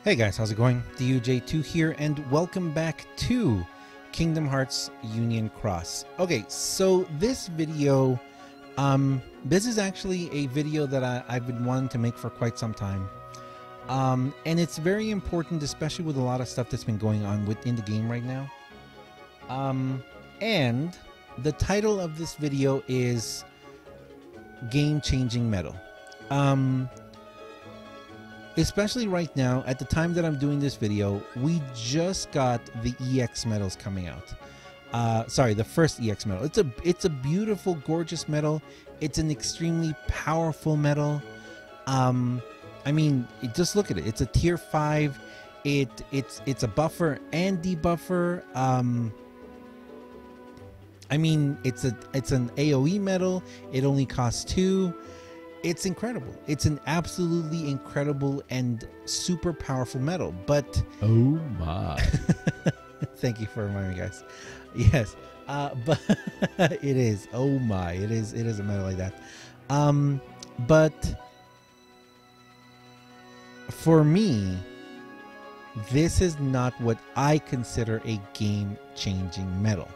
Hey guys, how's it going? DUJ2 here, and welcome back to Kingdom Hearts Union Cross. Okay, so this video, this is actually a video that I've been wanting to make for quite some time. And it's very important, especially with a lot of stuff that's been going on within the game right now. And the title of this video is Game-Changing Metal. Especially right now, at the time that I'm doing this video, we just got the EX medals coming out. Sorry, the first EX medal. It's a beautiful, gorgeous medal. It's an extremely powerful medal. I mean, just look at it. It's a tier 5. It's a buffer and debuffer. I mean, it's an AoE medal. It only costs 2. It's incredible. It's an absolutely incredible and super powerful medal. But oh my! Thank you for reminding me, guys. Yes, but it is. Oh my! It is a medal like that. But for me, this is not what I consider a game-changing medal.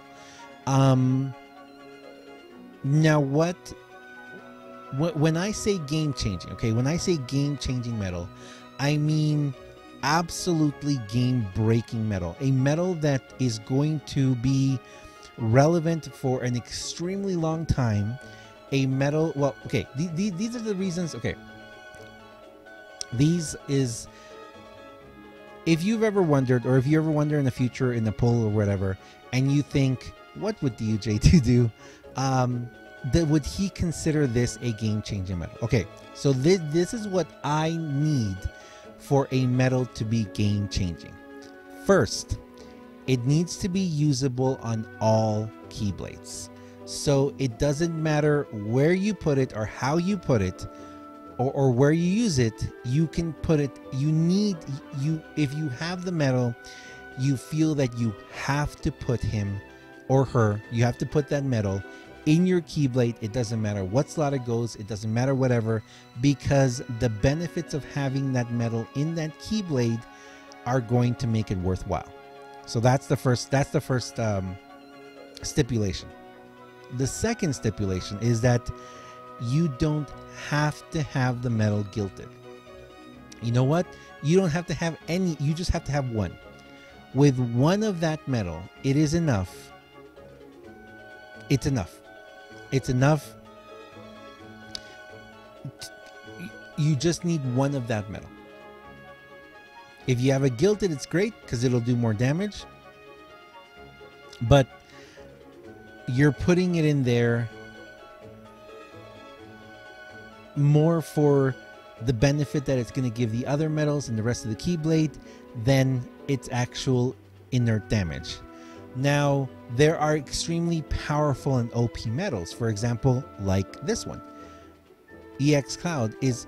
Now when I say game-changing, okay, when I say game-changing medal, I mean absolutely game-breaking medal. A medal that is going to be relevant for an extremely long time. A medal, well, okay, these are the reasons, okay. These is, if you've ever wondered, or if you ever wonder in the future in the poll or whatever, and you think, what would DUJ2 do? Would he consider this a game-changing medal? Okay, so this is what I need for a medal to be game-changing. First, it needs to be usable on all keyblades. So it doesn't matter where you put it or how you put it or where you use it, you can put it, if you have the medal, you feel that you have to put him or her, you have to put that medal in your keyblade. It doesn't matter what slot it goes, it doesn't matter whatever, because the benefits of having that medal in that keyblade are going to make it worthwhile. So that's the first stipulation. The second stipulation is that you don't have to have the medal gilded. You know what? You don't have to have any, you just have to have one. With one of that medal, it is enough. It's enough. It's enough. You just need one of that medal. If you have a gilded, it's great because it'll do more damage. But you're putting it in there more for the benefit that it's going to give the other medals and the rest of the keyblade than its actual inert damage. Now, there are extremely powerful and OP medals, for example, like this one. EX Cloud is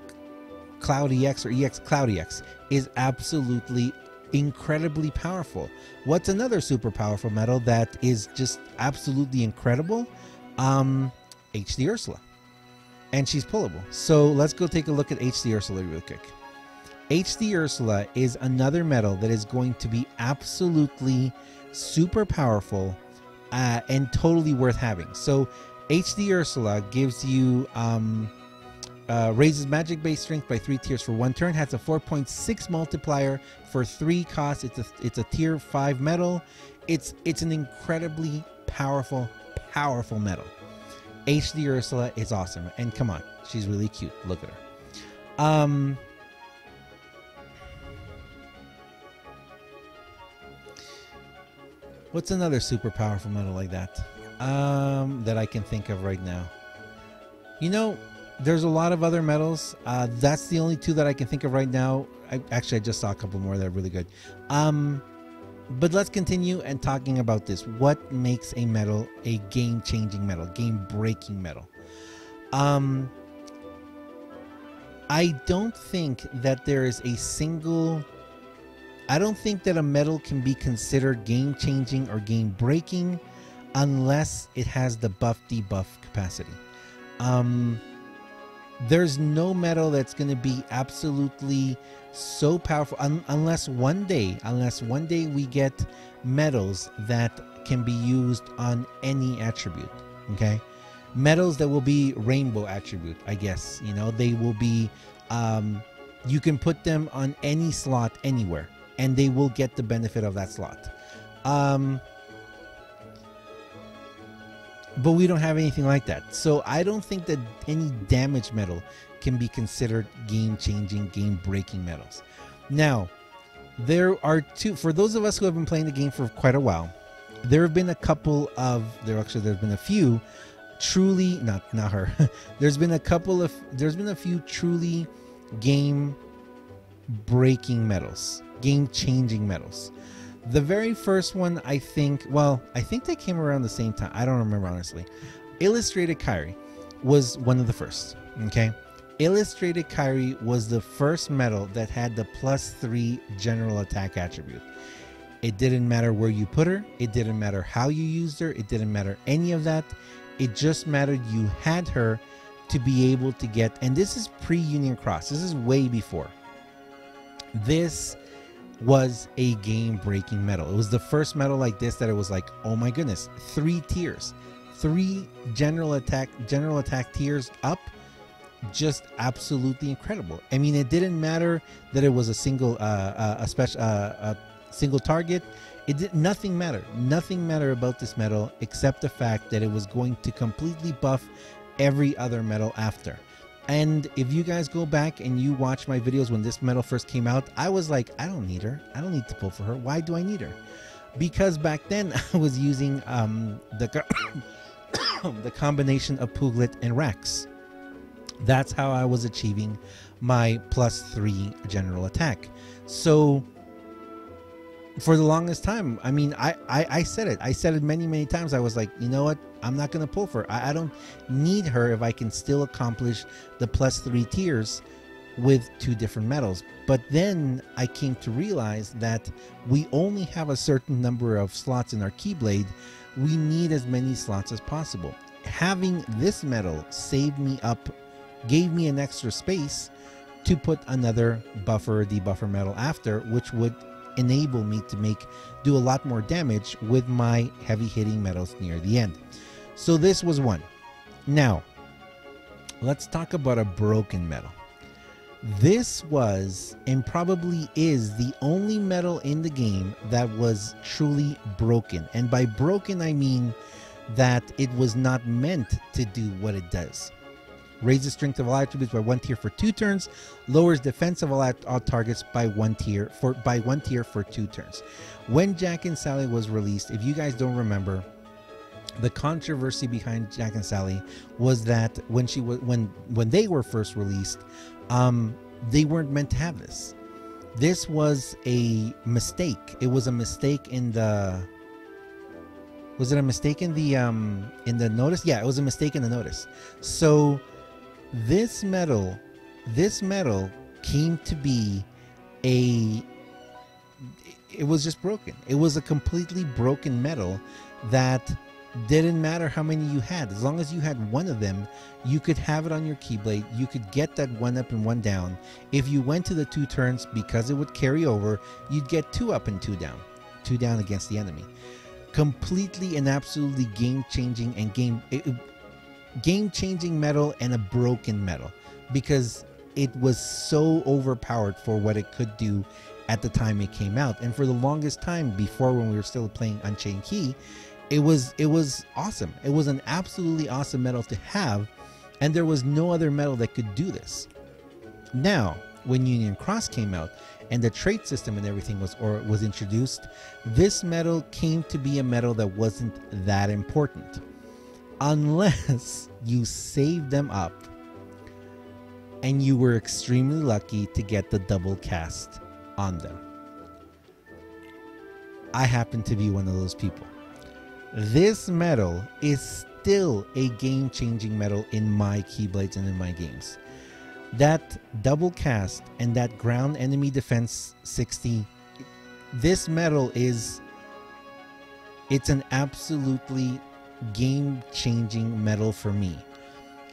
Cloud EX or EX Cloud EX is absolutely incredibly powerful. What's another super powerful medal that is just absolutely incredible? HD Ursula. And she's pullable. So let's go take a look at HD Ursula real quick. HD Ursula is another medal that is going to be absolutely super powerful and totally worth having. So HD Ursula gives you raises magic base strength by 3 tiers for 1 turn, has a 4.6 multiplier for 3 costs. It's a tier 5 medal. It's an incredibly powerful medal. HD Ursula is awesome, and come on, she's really cute. Look at her. What's another super powerful medal like that that I can think of right now? You know, there's a lot of other medals. That's the only 2 that I can think of right now. I just saw a couple more that are really good. But let's continue and talking about this. What makes a medal a game-changing medal, game-breaking medal? I don't think that there is a single... I don't think that a medal can be considered game-changing or game-breaking unless it has the buff-debuff capacity. There's no metal that's going to be absolutely so powerful unless one day we get metals that can be used on any attribute. Okay, metals that will be rainbow attribute, I guess. You know, they will be you can put them on any slot anywhere and they will get the benefit of that slot. But we don't have anything like that. So I don't think that any damage metal can be considered game-changing, game-breaking metals. Now, there are two, for those of us who have been playing the game for quite a while, there have been a couple of, there's been a few truly, not her, there's been a few truly game-breaking metals, game-changing metals. The very first one, I think they came around the same time. I don't remember, honestly. Illustrated Kyrie was one of the first, okay? Illustrated Kyrie was the first metal that had the +3 general attack attribute. It didn't matter where you put her. It didn't matter how you used her. It didn't matter any of that. It just mattered you had her to be able to get, and this is pre-Union Cross. This is way before. This was a game-breaking metal. It was the first metal like this that it was like, oh my goodness, 3 tiers, 3 general attack tiers up, just absolutely incredible. I mean, it didn't matter that it was a single single target. Nothing mattered about this metal except the fact that it was going to completely buff every other metal after. And if you guys go back and you watch my videos when this metal first came out, I was like, I don't need her. I don't need to pull for her. Why do I need her? Because back then I was using the combination of Puglet and Rex. That's how I was achieving my +3 general attack. So for the longest time, I mean, I said it many times. I was like, you know what, I'm not going to pull for her. I don't need her if I can still accomplish the +3 tiers with 2 different metals. But then I came to realize that we only have a certain number of slots in our Keyblade. We need as many slots as possible. Having this metal saved me up, gave me an extra space to put another buffer, debuffer metal after, which would enable me to do a lot more damage with my heavy hitting metals near the end. So this was one. Now let's talk about a broken metal. This was, and probably is, the only metal in the game that was truly broken. And by broken, I mean that it was not meant to do what it does. Raises strength of all attributes by 1 tier for 2 turns. Lowers defense of all targets by 1 tier for 2 turns. When Jack and Sally was released, if you guys don't remember, the controversy behind Jack and Sally was that when they were first released, they weren't meant to have this. This was a mistake. It was a mistake in the. Was it a mistake in the notice? Yeah, it was a mistake in the notice. So this metal came to be it was just broken. It was a completely broken metal that didn't matter how many you had. As long as you had one of them, you could have it on your Keyblade. You could get that 1 up and 1 down. If you went to the 2 turns, because it would carry over, you'd get 2 up and 2 down. 2 down against the enemy. Completely and absolutely game-changing and game-changing metal, and a broken metal, because it was so overpowered for what it could do at the time it came out. And for the longest time before, when we were still playing Unchained Key, it was awesome. It was an absolutely awesome metal to have, and there was no other metal that could do this. Now, when Union Cross came out and the trait system and everything was introduced, this metal came to be a metal that wasn't that important, unless you saved them up and you were extremely lucky to get the double cast on them. I happen to be one of those people. This metal is still a game-changing metal in my Keyblades and in my games. That double cast and that ground enemy defense 60, this metal it's an absolutely game-changing metal for me.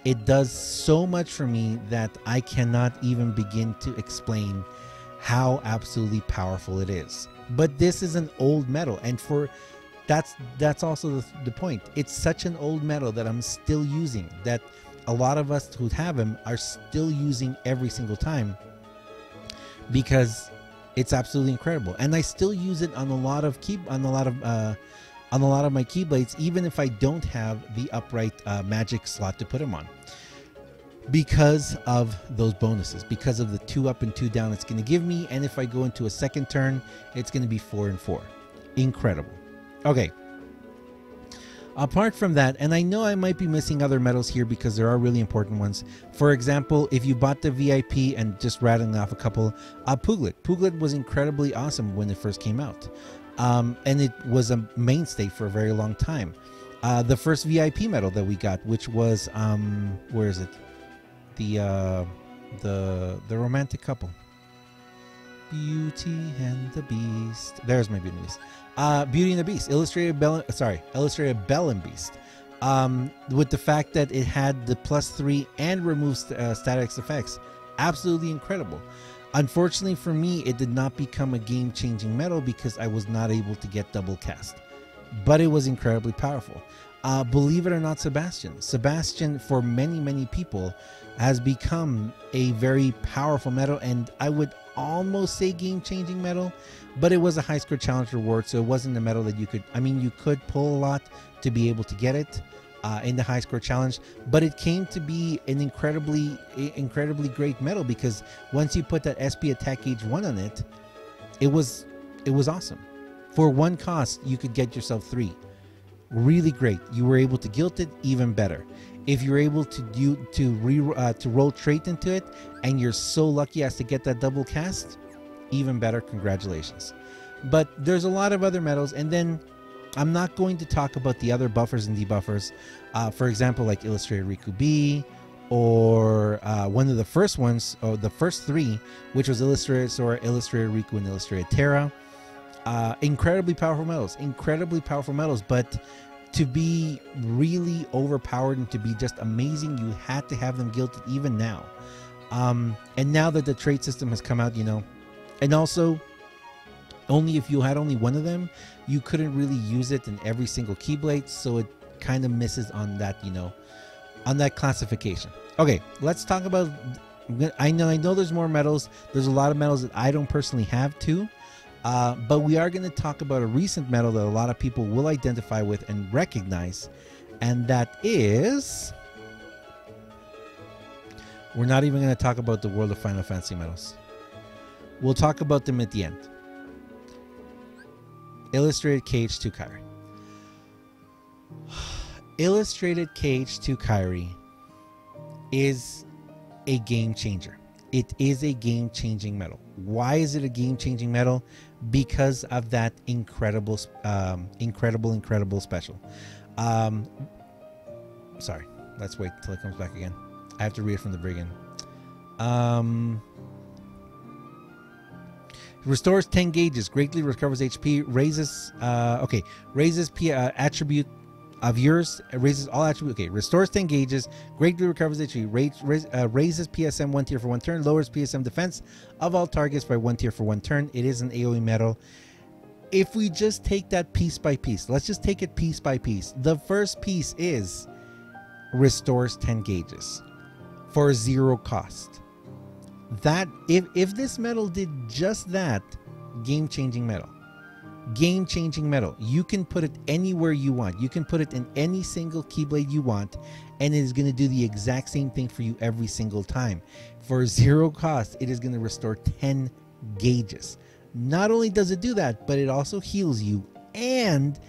it does so much for me that I cannot even begin to explain how absolutely powerful it is. But this is an old metal, and that's also the point. It's such an old metal that I'm still using, that a lot of us who have them are still using every single time, because it's absolutely incredible. And I still use it on a lot of my keyblades, even if I don't have the upright magic slot to put them on, because of those bonuses, because of the 2 up and 2 down it's going to give me. And if I go into a second turn, it's going to be 4 and 4. Incredible. Okay. Apart from that, and I know I might be missing other medals here because there are really important ones. For example, if you bought the VIP, and just rattling off a couple, Puglet was incredibly awesome when it first came out. And it was a mainstay for a very long time. The first VIP medal that we got, which was where is it? The romantic couple, Beauty and the Beast. There's my Beauty and the Beast. Beauty and the Beast, illustrated Belle and Beast. With the fact that it had the +3 and removes static effects, absolutely incredible. Unfortunately for me, it did not become a game-changing medal because I was not able to get double cast, but it was incredibly powerful. Believe it or not, Sebastian for many people has become a very powerful medal, and I would almost say game-changing medal, but it was a high score challenge reward, so it wasn't a medal that you could pull a lot to be able to get it in the high score challenge, but it came to be an incredibly great medal, because once you put that SP attack gauge 1 on it, it was awesome. For 1 cost, you could get yourself 3. Really great. You were able to guilt it, even better. If you're able to roll trait into it, and you're so lucky as to get that double cast, even better. Congratulations. But there's a lot of other medals, and then I'm not going to talk about the other buffers and debuffers. For example, like Illustrated Riku B, or one of the first ones, or the first 3, which was Illustrated Sora, Illustrated Riku, and Illustrated Terra. Incredibly powerful medals, but to be really overpowered and to be just amazing, you had to have them guilted even now. And now that the trait system has come out, and also only if you had only one of them, you couldn't really use it in every single Keyblade, so it kind of misses on that, on that classification. Okay, let's talk about, I know there's more medals. There's a lot of medals that I don't personally have too. But we are going to talk about a recent medal that a lot of people will identify with and recognize, and that is... We're not even going to talk about the World of Final Fantasy medals. We'll talk about them at the end. Illustrated KH2 Kairi. Illustrated KH2 Kairi is a game changer. It is a game-changing medal. Why is it a game-changing medal? Because of that incredible special. Sorry, let's wait till it comes back again. I have to read it from the beginning. Restores 10 gauges, greatly recovers HP, raises attribute of yours, raises all attributes. Okay, restores 10 gauges, greatly recovers HP, raises PSM 1 tier for 1 turn, lowers PSM defense of all targets by 1 tier for 1 turn. It is an AoE medal. If we just take that piece by piece, let's just take it piece by piece. The first piece is restores 10 gauges for 0 cost. That if this medal did just that, game-changing medal. Game-changing medal. You can put it anywhere you want. You can put it in any single Keyblade you want, and it is going to do the exact same thing for you every single time. For 0 cost, it is going to restore 10 gauges. Not only does it do that, but it also heals you, and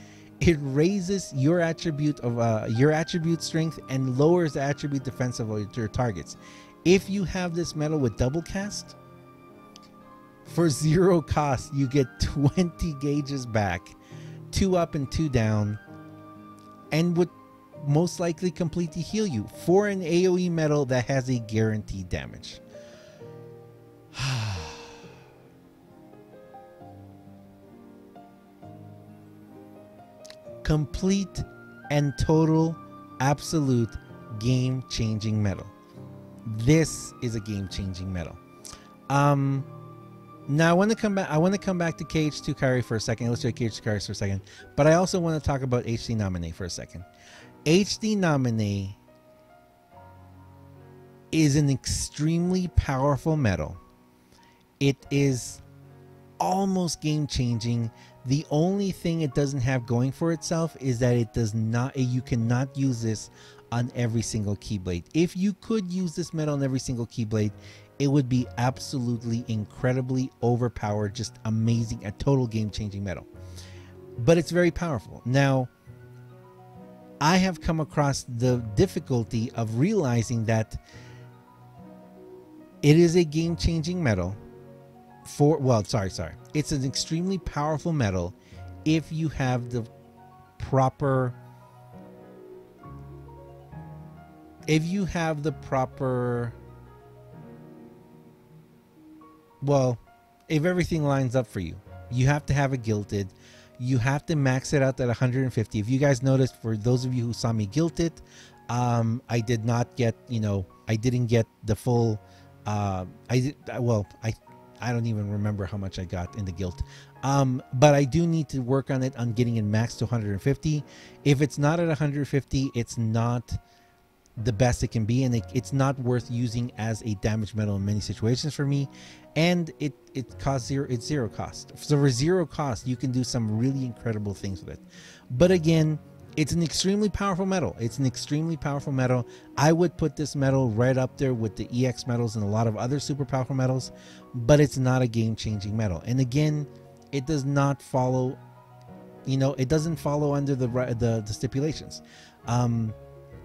it raises your attribute of your attribute strength and lowers the attribute defense of your targets. If you have this medal with double cast, for 0 cost, you get 20 gauges back, 2 up and 2 down, and would most likely completely heal you for an AoE medal that has a guaranteed damage. Complete and total, absolute game-changing medal. This is a game-changing medal. Now I want to come back. I want to come back to KH2 Kairi for a second. Illustrate KH2 Kairi for a second. But I also want to talk about HD Nominee for a second. HD Nominee is an extremely powerful medal. It is almost game-changing. The only thing it doesn't have going for itself is that it does not. You cannot use this on every single Keyblade. If you could use this medal on every single Keyblade, it would be absolutely incredibly overpowered, just amazing, a total game-changing medal. But it's very powerful. Now, I have come across the difficulty of realizing that it is a game-changing medal for, well, sorry. It's an extremely powerful medal if you have the proper, well, if everything lines up for you. You have to have it gilted. You have to max it out at 150. If you guys noticed, for those of you who saw me gilt it, I did not get, I didn't get the full, I don't even remember how much I got in the gilt. But I do need to work on it, on getting it maxed to 150. If it's not at 150, it's not the best it can be, and it's not worth using as a damage medal in many situations for me. And it costs zero. It's zero cost. So for zero cost, you can do some really incredible things with it. But again, it's an extremely powerful medal. It's an extremely powerful medal. I would put this medal right up there with the EX medals and a lot of other super powerful medals, but it's not a game-changing medal. And again, it does not follow, it doesn't follow under the stipulations.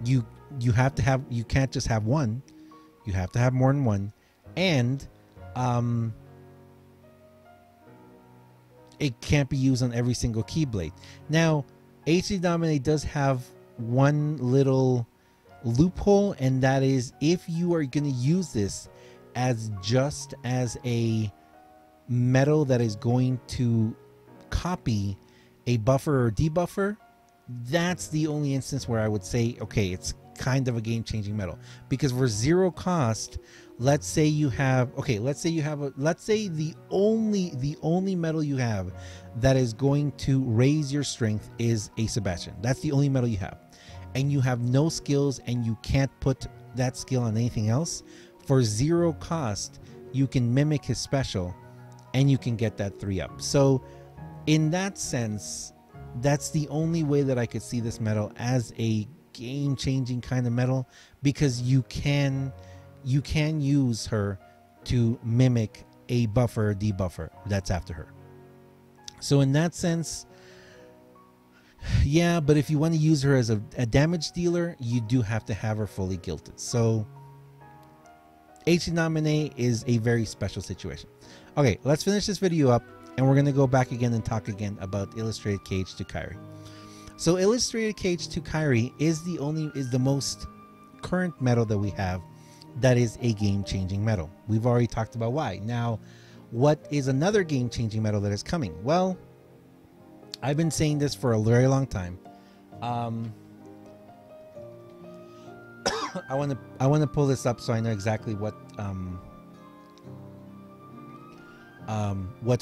You have to have, you can't just have one. You have to have more than one. And it can't be used on every single Keyblade. Now, HD Nominee does have one little loophole, and that is if you are going to use this as just as a medal that is going to copy a buffer or debuffer, that's the only instance where I would say, okay, it's kind of a game-changing medal. Because for zero cost, let's say the only medal you have that is going to raise your strength is a Sebastian. That's the only medal you have, and you have no skills, and you can't put that skill on anything else. For zero cost, you can mimic his special, and you can get that 3-up. So in that sense, that's the only way that I could see this medal as a game-changing kind of medal, because you can use her to mimic a buffer or debuffer that's after her. So in that sense, yeah, but if you want to use her as a damage dealer, you do have to have her fully gilted. So HD Nominee is a very special situation. Okay, let's finish this video up, and we're going to go back again and talk again about Illustrated KH2 Kairi. So Illustrated KH2 Kairi is the most current medal that we have that is a game-changing medal. We've already talked about why. Now, what is another game-changing medal that is coming? Well, I've been saying this for a very long time. I want to pull this up so I know exactly what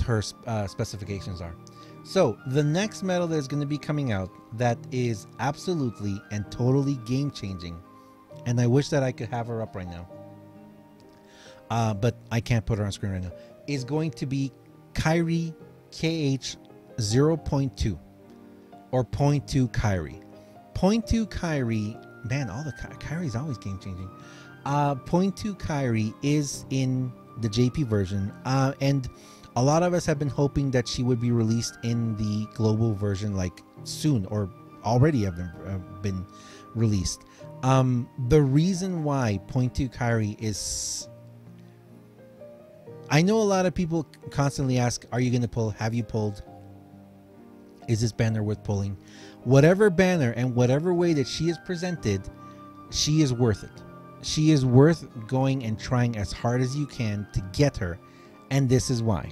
her specifications are. So the next medal that is going to be coming out that is absolutely and totally game-changing, and I wish that I could have her up right now, but I can't put her on screen right now, is going to be Kairi KH 0.2 or 0.2 Kairi. 0.2 Kairi, man, all the Kairi is always game-changing. 0.2 Kairi is in the JP version, and a lot of us have been hoping that she would be released in the global version like soon, or already have been released. The reason why 0.2 Kairi is, I know a lot of people constantly ask, are you going to pull? Have you pulled? Is this banner worth pulling? Whatever banner and whatever way that she is presented, she is worth it. She is worth going and trying as hard as you can to get her, and this is why.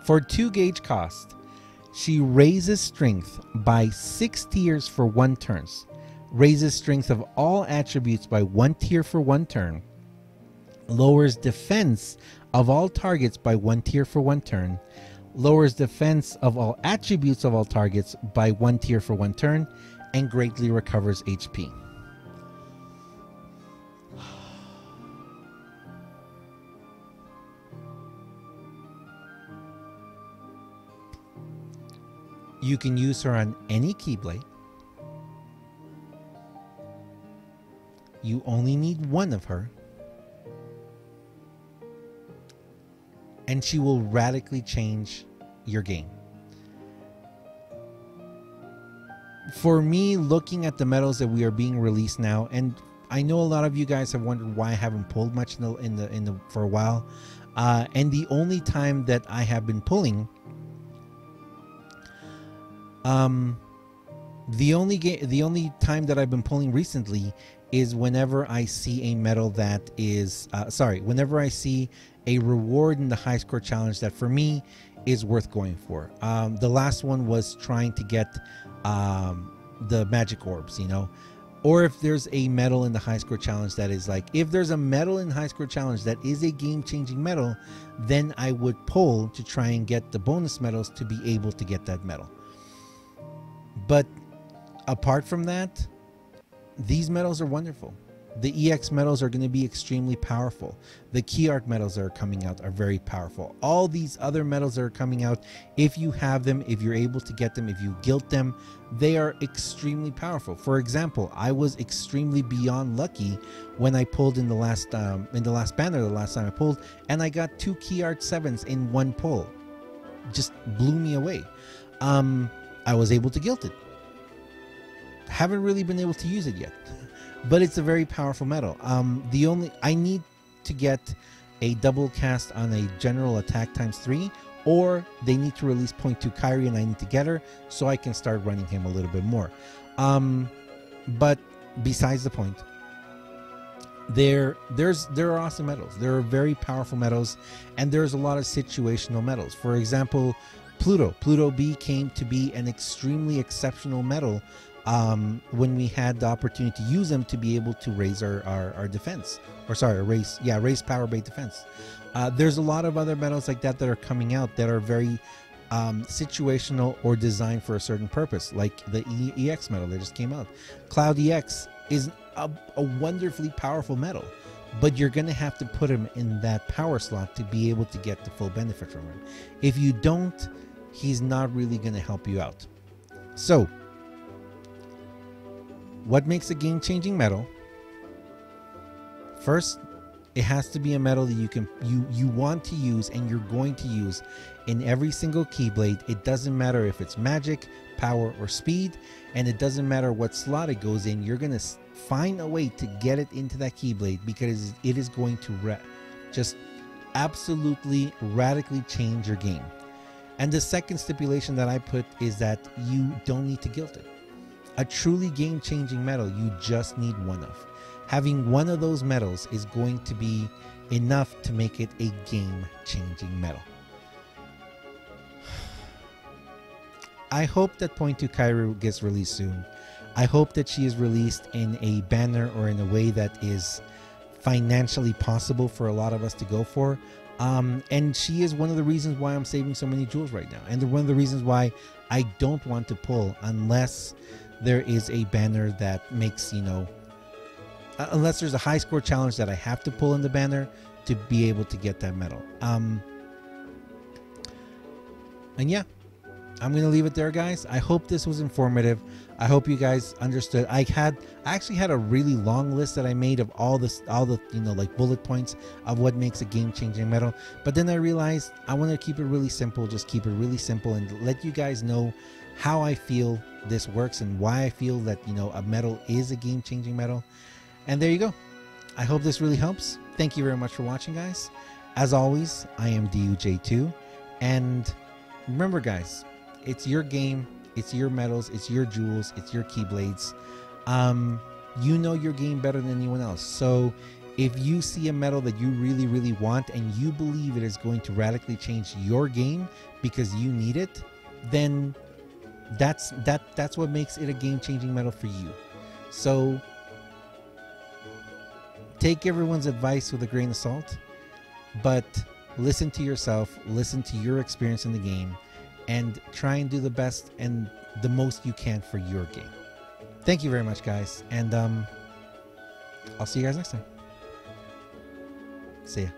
For 2 gauge cost, she raises strength by 6 tiers for 1 turns. raises strength of all attributes by 1 tier for 1 turn, lowers defense of all targets by 1 tier for 1 turn, lowers defense of all attributes of all targets by 1 tier for 1 turn, and greatly recovers HP. You can use her on any Keyblade. You only need 1 of her. And she will radically change your game. For me, looking at the medals that we are being released now, and I know a lot of you guys have wondered why I haven't pulled much in the for a while. And the only time that I have been pulling, the only time that I've been pulling recently is whenever I see a medal that is whenever I see a reward in the high score challenge that for me is worth going for. The last one was trying to get the magic orbs, you know, or if there's a medal in the high score challenge that is like, if there's a medal in high score challenge that is a game-changing medal, then I would pull to try and get the bonus medals to be able to get that medal. But apart from that, these medals are wonderful. The EX medals are going to be extremely powerful. The key art medals that are coming out are very powerful. All these other medals that are coming out, if you have them, if you're able to get them, if you guilt them, they are extremely powerful. For example, I was extremely beyond lucky when I pulled in the last banner, the last time I pulled, and I got 2 key art 7s in 1 pull. Just blew me away. I was able to guilt it. Haven't really been able to use it yet, but it's a very powerful medal. I need to get a double cast on a general attack ×3, or they need to release 0.2 Kyrie and I need to get her so I can start running him a little bit more. But besides the point, there are awesome medals. There are very powerful medals, and there's a lot of situational medals. For example, Pluto B came to be an extremely exceptional medal when we had the opportunity to use them to be able to raise our defense, or sorry, raise power bait defense. There's a lot of other medals like that that are coming out that are very situational or designed for a certain purpose, like the EX medal that just came out. Cloud EX is a wonderfully powerful medal, but you're going to have to put him in that power slot to be able to get the full benefit from him. If you don't, he's not really going to help you out. So, what makes a game-changing medal? First, it has to be a medal that you want to use and you're going to use in every single Keyblade. It doesn't matter if it's magic, power, or speed, and it doesn't matter what slot it goes in. You're going to find a way to get it into that Keyblade because it is going to just absolutely radically change your game. And the second stipulation that I put is that you don't need to guilt it. A truly game-changing medal, you just need 1 of. Having 1 of those medals is going to be enough to make it a game-changing medal. I hope that 0.2 Kyrie gets released soon. I hope that she is released in a banner or in a way that is financially possible for a lot of us to go for. And she is one of the reasons why I'm saving so many jewels right now. And one of the reasons why I don't want to pull unless there is a banner that makes, you know, unless there's a high score challenge that I have to pull in the banner to be able to get that medal. And yeah, I'm going to leave it there, guys. I hope this was informative. I hope you guys understood. I actually had a really long list that I made of all the you know, like bullet points of what makes a game-changing medal. But then I realized I want to keep it really simple. Just keep it really simple and let you guys know how I feel this works and why I feel that, you know, a medal is a game-changing medal. And there you go. I hope this really helps. Thank you very much for watching, guys. As always, I am DUJ2. And remember, guys, it's your game, it's your medals, it's your jewels, it's your Keyblades. You know your game better than anyone else. So if you see a medal that you really, really want and you believe it is going to radically change your game because you need it, then that's what makes it a game-changing medal for you. So take everyone's advice with a grain of salt, but listen to yourself, listen to your experience in the game, and try and do the best and the most you can for your game. Thank you very much, guys, and I'll see you guys next time. See ya.